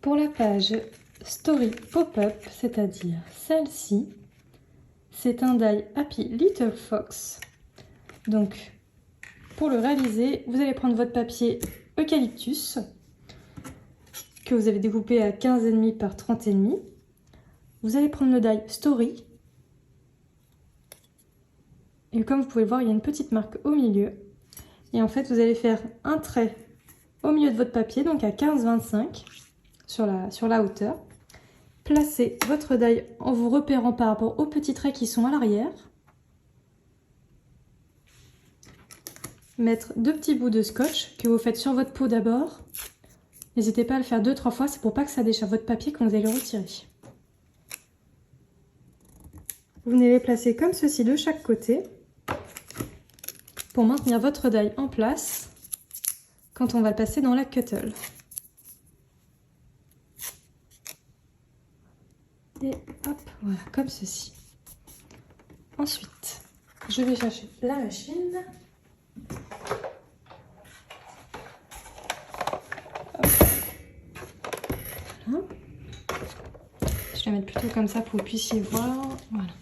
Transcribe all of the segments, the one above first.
pour la page Story Pop-up, c'est-à-dire celle-ci, c'est un die Happy Little Fox. Donc, pour le réaliser, vous allez prendre votre papier eucalyptus que vous avez découpé à 15,5 par 30,5. Vous allez prendre le die Story. Et comme vous pouvez le voir, il y a une petite marque au milieu. Et en fait, vous allez faire un trait au milieu de votre papier, donc à 15,25 sur la hauteur. Placez votre die en vous repérant par rapport aux petits traits qui sont à l'arrière. Mettre 2 petits bouts de scotch que vous faites sur votre peau d'abord. N'hésitez pas à le faire 2-3 fois, c'est pour pas que ça déchire votre papier quand vous allez le retirer. Vous venez les placer comme ceci de chaque côté pour maintenir votre die en place quand on va le passer dans la cuttle. Et hop, voilà, comme ceci. Ensuite, je vais chercher la machine. Hop. Voilà. Je vais la mettre plutôt comme ça pour que vous puissiez voir. Voilà.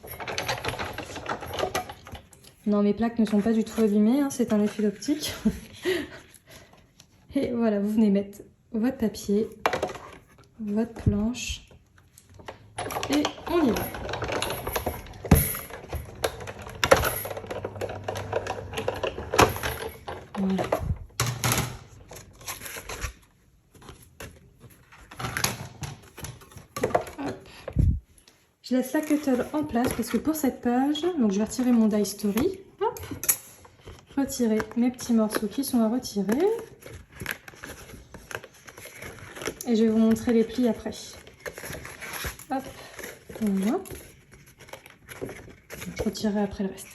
Non, mes plaques ne sont pas du tout abîmées, hein, c'est un effet d'optique. Et voilà, vous venez mettre votre papier, votre planche. Et on y va. Voilà. Hop. Je laisse la cuttle en place parce que pour cette page, donc je vais retirer mon die story. Hop. Retirer mes petits morceaux qui sont à retirer. Et je vais vous montrer les plis après. Hop. Voilà. Je retirerai après le reste.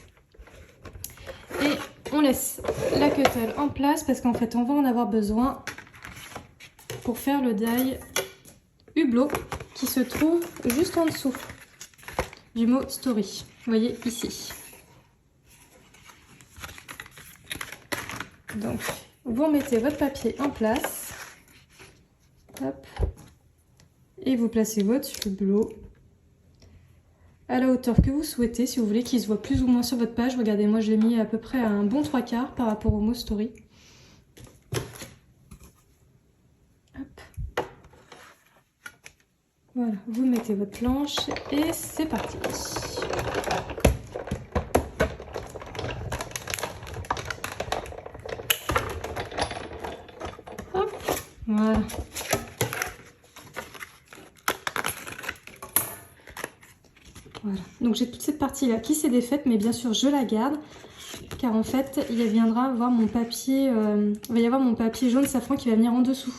Et on laisse la cuttle en place parce qu'en fait on va en avoir besoin pour faire le die hublot qui se trouve juste en dessous du mot story. Vous voyez ici. Donc vous mettez votre papier en place. Hop. Et vous placez votre hublot à la hauteur que vous souhaitez, si vous voulez qu'il se voit plus ou moins sur votre page. Regardez, moi je l'ai mis à peu près à un bon 3/4 par rapport au mot story. Hop. Voilà, vous mettez votre planche et c'est parti. Hop, voilà. Voilà, donc j'ai toute cette partie-là qui s'est défaite, mais bien sûr je la garde, car en fait il viendra avoir mon papier, il va y avoir mon papier jaune safran qui va venir en dessous.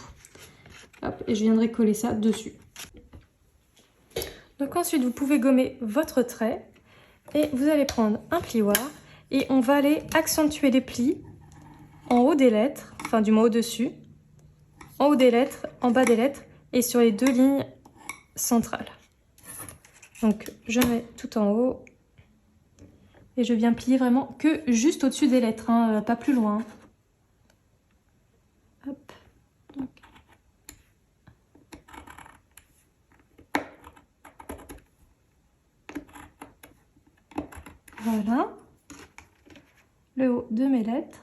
Hop, et je viendrai coller ça dessus. Donc ensuite vous pouvez gommer votre trait, et vous allez prendre un plioir, et on va aller accentuer les plis en haut des lettres, enfin du moins au-dessus, en haut des lettres, en bas des lettres, et sur les 2 lignes centrales. Donc je mets tout en haut et je viens plier vraiment que juste au-dessus des lettres, hein, pas plus loin. Hop. Donc. Voilà. Le haut de mes lettres.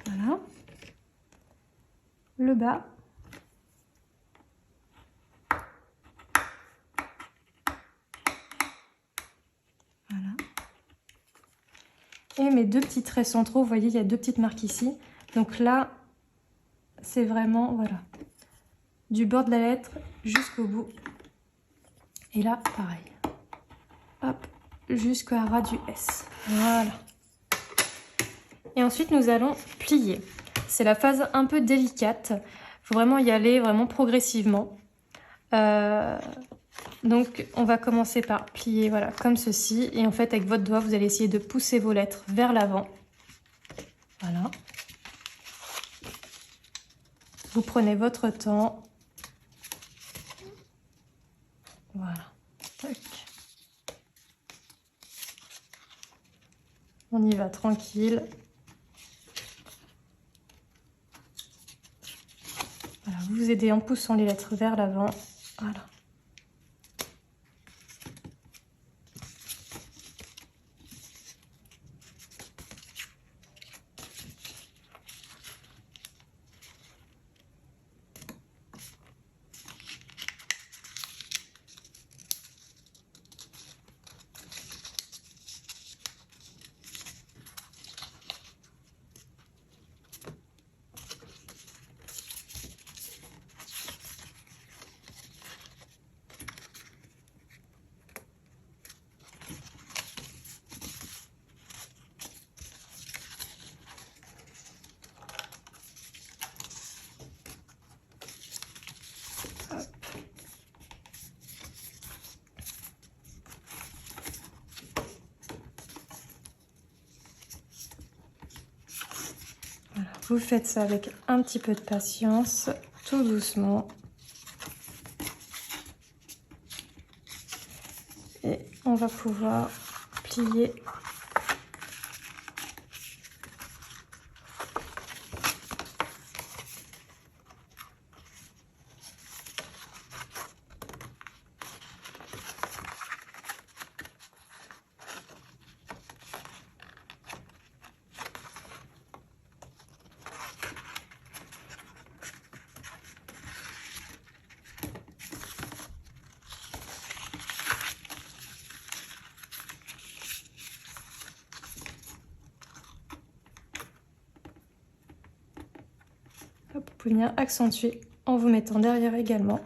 Voilà. Le bas. Voilà. Et mes 2 petits traits centraux, vous voyez, il y a 2 petites marques ici. Donc là, c'est vraiment, voilà, du bord de la lettre jusqu'au bout. Et là, pareil. Hop, jusqu'à ras du S. Voilà. Et ensuite, nous allons plier. C'est la phase un peu délicate. Il faut vraiment y aller vraiment progressivement. Donc, on va commencer par plier, voilà, comme ceci. Et en fait, avec votre doigt, vous allez essayer de pousser vos lettres vers l'avant. Voilà. Vous prenez votre temps. Voilà. Tac. On y va tranquille. Voilà, vous vous aidez en poussant les lettres vers l'avant. Voilà. Voilà, vous faites ça avec un petit peu de patience, tout doucement. Et on va pouvoir plier. Hop, vous pouvez venir accentuer en vous mettant derrière également.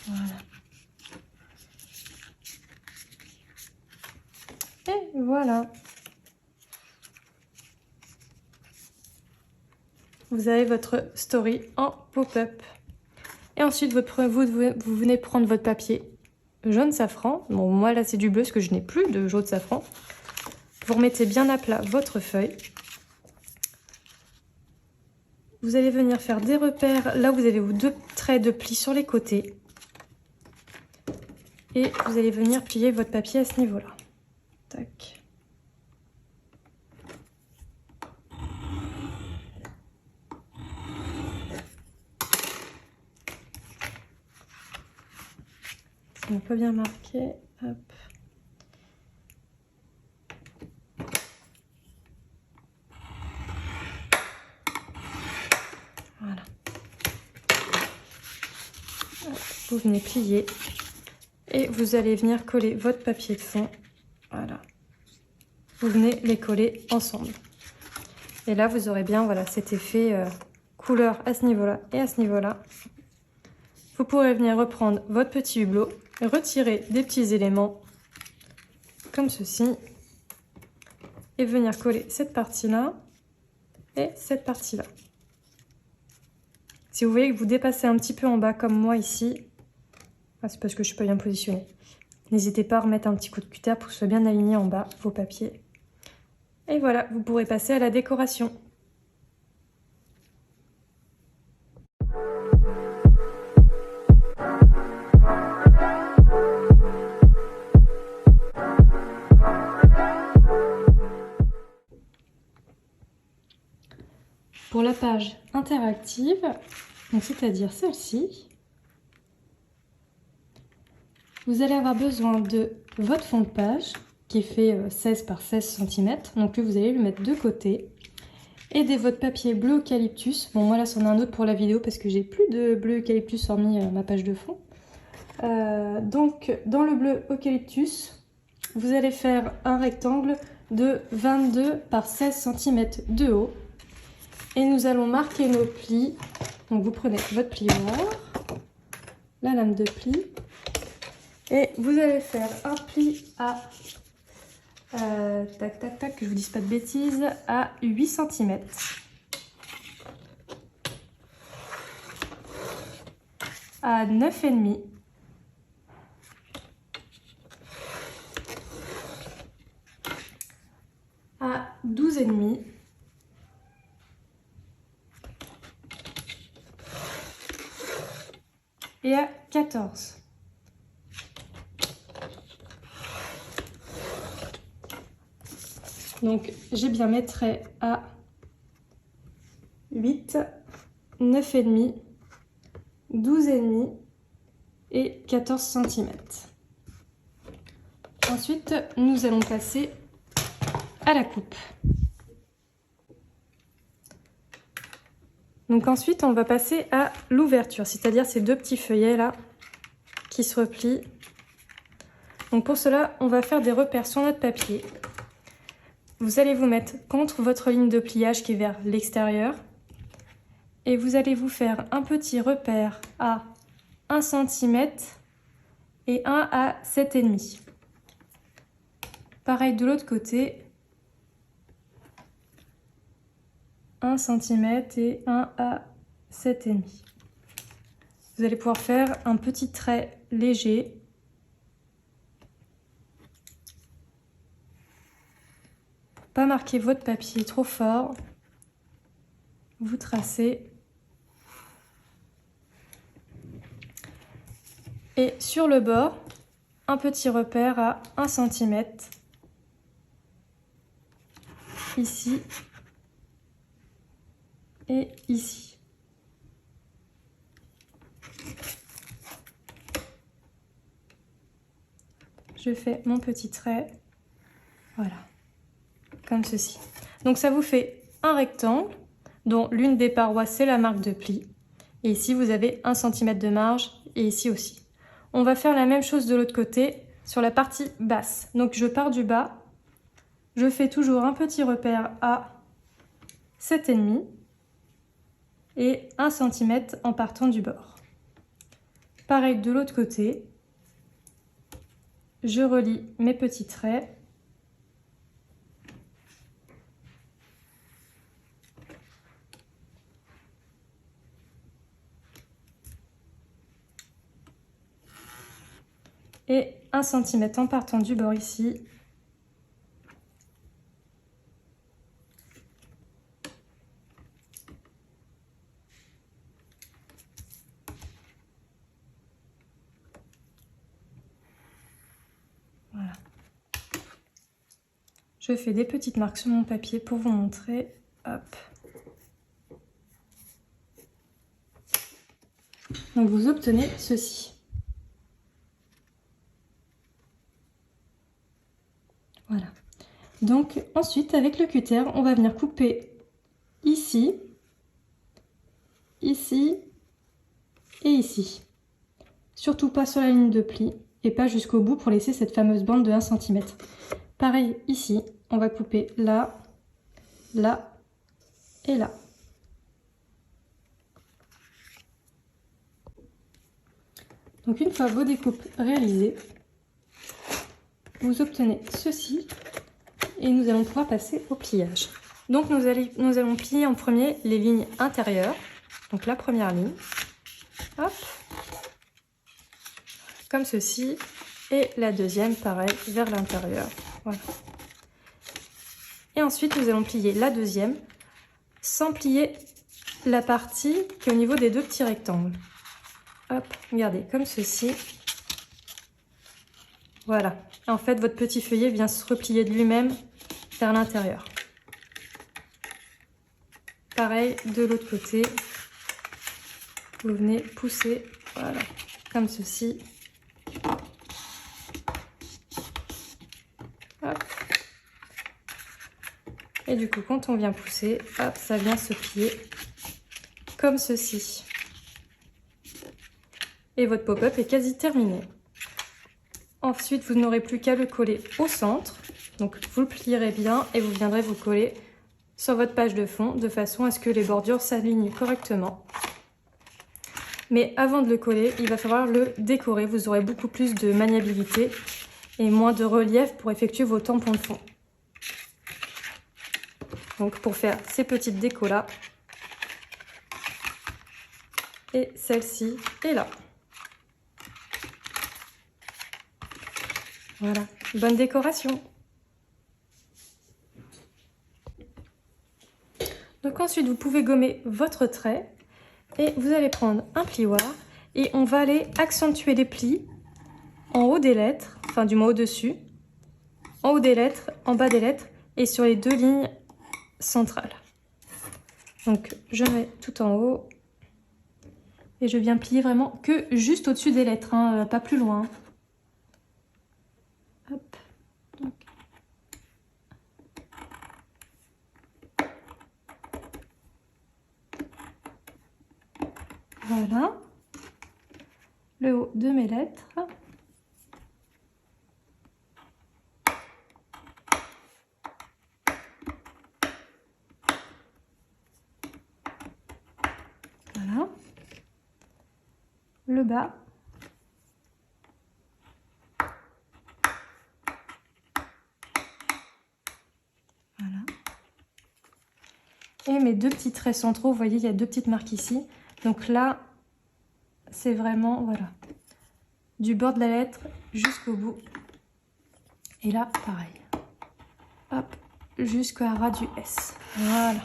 Voilà. Et voilà. Vous avez votre story en pop-up. Et ensuite, vous venez prendre votre papier jaune safran. Bon, moi là c'est du bleu parce que je n'ai plus de jaune safran. Vous remettez bien à plat votre feuille. Vous allez venir faire des repères. Là, vous avez vos 2 traits de pli sur les côtés. Et vous allez venir plier votre papier à ce niveau-là. Tac. On peut bien marquer. Hop. Voilà. Vous venez plier et vous allez venir coller votre papier de fond. Voilà. Vous venez les coller ensemble. Et là, vous aurez bien voilà, cet effet couleur à ce niveau-là et à ce niveau-là. Vous pourrez venir reprendre votre petit hublot, retirer des petits éléments comme ceci et venir coller cette partie-là et cette partie-là. Si vous voyez que vous dépassez un petit peu en bas comme moi ici, c'est parce que je suis pas bien positionnée. N'hésitez pas à remettre un petit coup de cutter pour que ce soit bien aligné en bas vos papiers. Et voilà, vous pourrez passer à la décoration. Pour la page interactive, c'est-à-dire celle-ci, vous allez avoir besoin de votre fond de page qui fait 16 par 16 cm. Donc vous allez lui mettre de côté. Et de votre papier bleu eucalyptus. Bon, moi là, c'en est un autre pour la vidéo parce que j'ai plus de bleu eucalyptus hormis ma page de fond. Donc, dans le bleu eucalyptus, vous allez faire un rectangle de 22 par 16 cm de haut. Et nous allons marquer nos plis. Donc, vous prenez votre plioir, la lame de pli, et vous allez faire un pli à, tac, tac, tac, que je vous dise pas de bêtises, à 8 cm. À 9,5. 12,5. Et à 14. Donc j'ai bien mes traits à 8, 9,5, 12,5 et 14 cm. Ensuite, nous allons passer à la coupe. Donc ensuite, on va passer à l'ouverture, c'est-à-dire ces deux petits feuillets là qui se replient. Donc pour cela, on va faire des repères sur notre papier. Vous allez vous mettre contre votre ligne de pliage qui est vers l'extérieur. Et vous allez vous faire un petit repère à 1 cm et un à 7,5. Pareil de l'autre côté. 1 cm et 1 à 7,5. Vous allez pouvoir faire un petit trait léger. Pour ne pas marquer votre papier trop fort, vous tracez. Et sur le bord, un petit repère à 1 cm. Ici. Et ici. Je fais mon petit trait, voilà, comme ceci. Donc ça vous fait un rectangle dont l'une des parois c'est la marque de pli. Et ici vous avez 1 cm de marge et ici aussi. On va faire la même chose de l'autre côté sur la partie basse. Donc je pars du bas, je fais toujours un petit repère à 7,5 et 1 cm en partant du bord. Pareil de l'autre côté, je relie mes petits traits. Et 1 cm en partant du bord ici. Voilà. Je fais des petites marques sur mon papier pour vous montrer. Hop. Donc vous obtenez ceci. Voilà. Donc ensuite avec le cutter, on va venir couper ici, ici et ici. Surtout pas sur la ligne de pli et pas jusqu'au bout pour laisser cette fameuse bande de 1 cm. Pareil ici, on va couper là, là et là. Donc une fois vos découpes réalisées, vous obtenez ceci et nous allons pouvoir passer au pliage. Donc nous allons plier en premier les lignes intérieures, donc la première ligne, hop, comme ceci, et la deuxième pareil vers l'intérieur, voilà. Et ensuite nous allons plier la deuxième sans plier la partie qui est au niveau des deux petits rectangles. Hop, regardez, comme ceci. Voilà. En fait, votre petit feuillet vient se replier de lui-même vers l'intérieur. Pareil, de l'autre côté. Vous venez pousser, voilà, comme ceci. Hop. Et du coup, quand on vient pousser, hop, ça vient se plier comme ceci. Et votre pop-up est quasi terminé. Ensuite, vous n'aurez plus qu'à le coller au centre. Donc, vous le plierez bien et vous viendrez vous coller sur votre page de fond de façon à ce que les bordures s'alignent correctement. Mais avant de le coller, il va falloir le décorer. Vous aurez beaucoup plus de maniabilité et moins de relief pour effectuer vos tampons de fond. Donc, pour faire ces petites décos là, et celle-ci est là. Voilà, bonne décoration. Donc ensuite, vous pouvez gommer votre trait et vous allez prendre un plioir et on va aller accentuer les plis en haut des lettres, enfin du moins au-dessus, en haut des lettres, en bas des lettres et sur les deux lignes centrales. Donc je mets tout en haut et je viens plier vraiment que juste au-dessus des lettres, hein, pas plus loin. Hop. Donc. Voilà le haut de mes lettres. Voilà. Le bas. Voilà. Et mes deux petits traits centraux, vous voyez, il y a deux petites marques ici. Donc là, c'est vraiment, voilà, du bord de la lettre jusqu'au bout. Et là, pareil. Hop, jusqu'à ras du S. Voilà.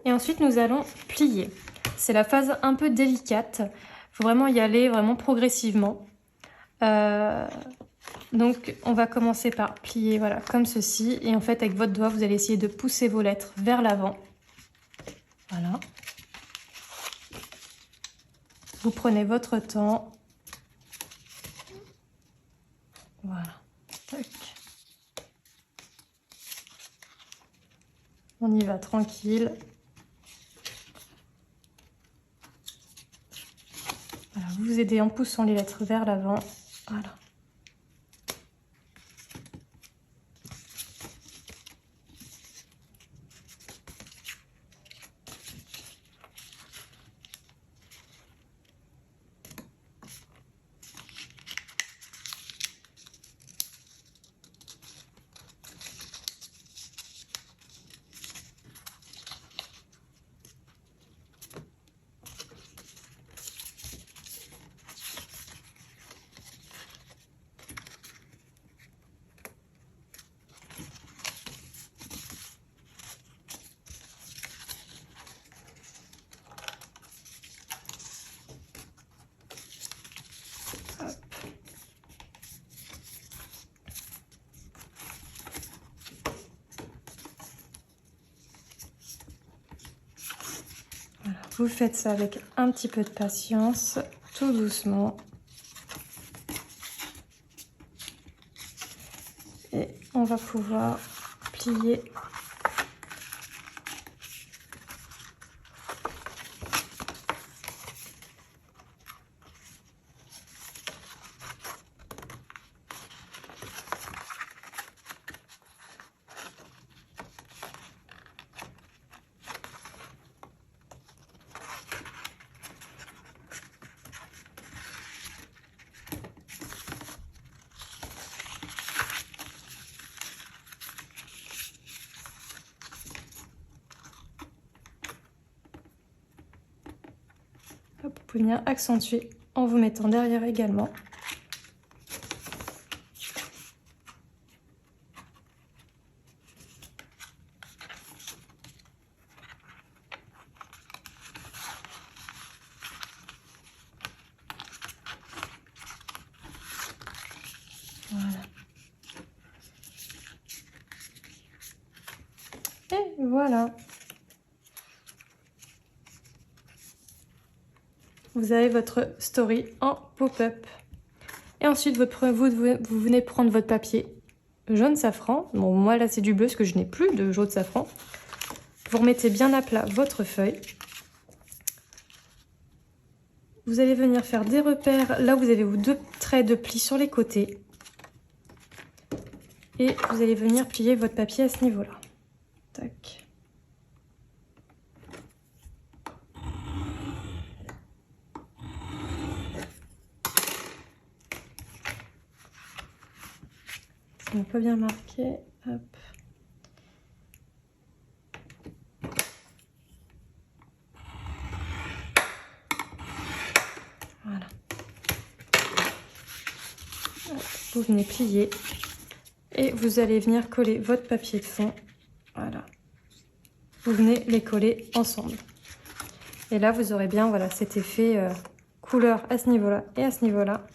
Et ensuite, nous allons plier. C'est la phase un peu délicate. Il faut vraiment y aller vraiment progressivement. Donc, on va commencer par plier, voilà, comme ceci. Et en fait, avec votre doigt, vous allez essayer de pousser vos lettres vers l'avant. Voilà. Vous prenez votre temps. Voilà. Tac. On y va tranquille. Voilà, vous vous aidez en poussant les lettres vers l'avant. Voilà. Vous faites ça avec un petit peu de patience, tout doucement. Et on va pouvoir plier. Hop, vous pouvez venir accentuer en vous mettant derrière également. Voilà. Et voilà. Vous avez votre story en pop-up. Et ensuite, vous venez prendre votre papier jaune safran. Bon, moi là c'est du bleu parce que je n'ai plus de jaune safran. Vous remettez bien à plat votre feuille. Vous allez venir faire des repères là où vous avez vos deux traits de pli sur les côtés. Et vous allez venir plier votre papier à ce niveau-là. Tac. On peut bien marquer. Hop. Voilà. Hop. Vous venez plier et vous allez venir coller votre papier de fond. Voilà. vous venez les coller ensemble. Et là, vous aurez bien voilà, cet effet couleur à ce niveau-là et à ce niveau-là.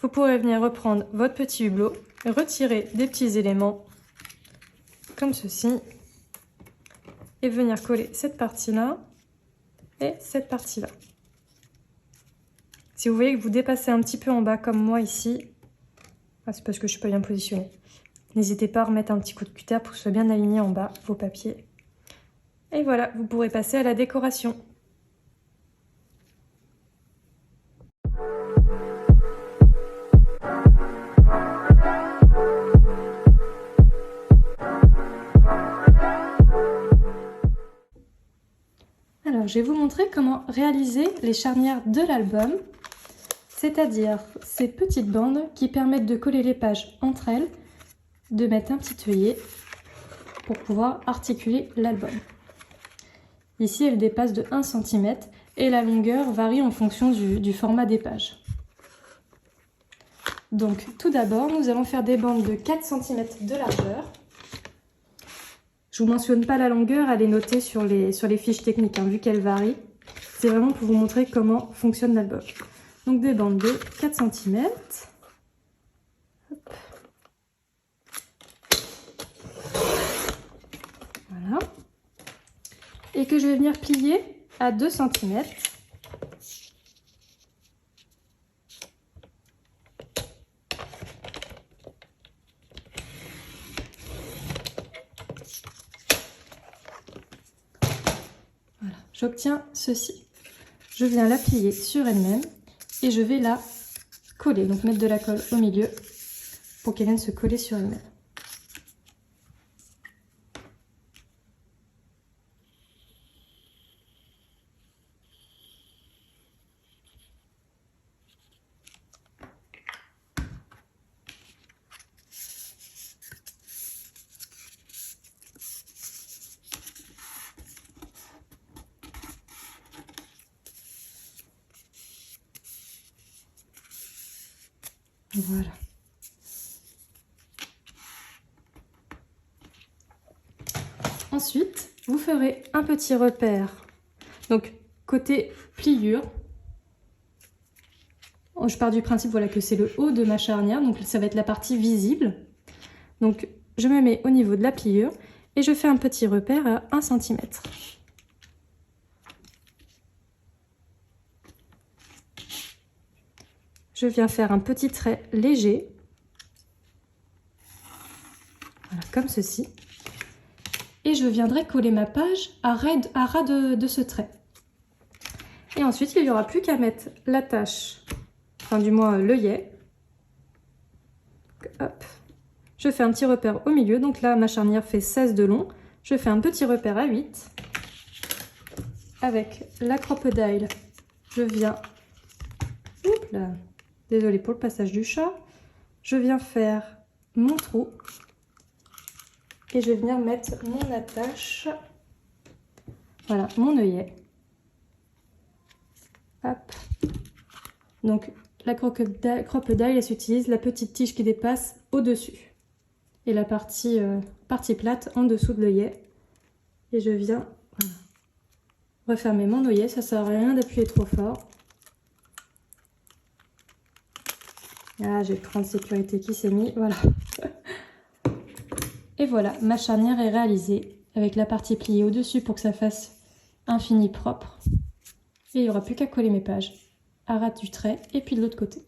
Vous pourrez venir reprendre votre petit hublot, retirer des petits éléments comme ceci et venir coller cette partie-là et cette partie-là. Si vous voyez que vous dépassez un petit peu en bas comme moi ici, c'est parce que je ne suis pas bien positionnée. N'hésitez pas à remettre un petit coup de cutter pour que ce soit bien aligné en bas vos papiers. Et voilà, vous pourrez passer à la décoration. Alors, je vais vous montrer comment réaliser les charnières de l'album, c'est-à-dire ces petites bandes qui permettent de coller les pages entre elles, de mettre un petit œillet pour pouvoir articuler l'album. Ici, elle dépasse de 1 cm et la longueur varie en fonction du format des pages. Donc, tout d'abord, nous allons faire des bandes de 4 cm de largeur. Je ne vous mentionne pas la longueur, elle est notée sur les fiches techniques, vu qu'elle varie. C'est vraiment pour vous montrer comment fonctionne l'album. Donc des bandes de 4 cm. Voilà. Et que je vais venir plier à 2 cm. Voilà, j'obtiens ceci. Je viens la plier sur elle-même et je vais la coller, donc mettre de la colle au milieu pour qu'elle vienne se coller sur elle-même. Voilà. Ensuite, vous ferez un petit repère. Donc, côté pliure, je pars du principe voilà, que c'est le haut de ma charnière, donc ça va être la partie visible. Donc, je me mets au niveau de la pliure et je fais un petit repère à 1 cm. Je viens faire un petit trait léger, voilà, comme ceci. Et je viendrai coller ma page à ras de ce trait. Et ensuite, il n'y aura plus qu'à mettre la tâche, enfin du moins l'œillet. Hop. Je fais un petit repère au milieu, donc là ma charnière fait 16 de long. Je fais un petit repère à 8. Avec la crocodile, je viens... Oups là. Désolée pour le passage du chat. Je viens faire mon trou. Et je vais venir mettre mon attache. Voilà, mon œillet. Hop. Donc, la crocodile, elle s'utilise la petite tige qui dépasse au-dessus. Et la partie plate en dessous de l'œillet. Et je viens voilà, refermer mon œillet. Ça ne sert à rien d'appuyer trop fort. Ah, j'ai le cran de sécurité qui s'est mis. Voilà. Et voilà, ma charnière est réalisée avec la partie pliée au-dessus pour que ça fasse un fini propre. Et il n'y aura plus qu'à coller mes pages à ras du trait et puis de l'autre côté.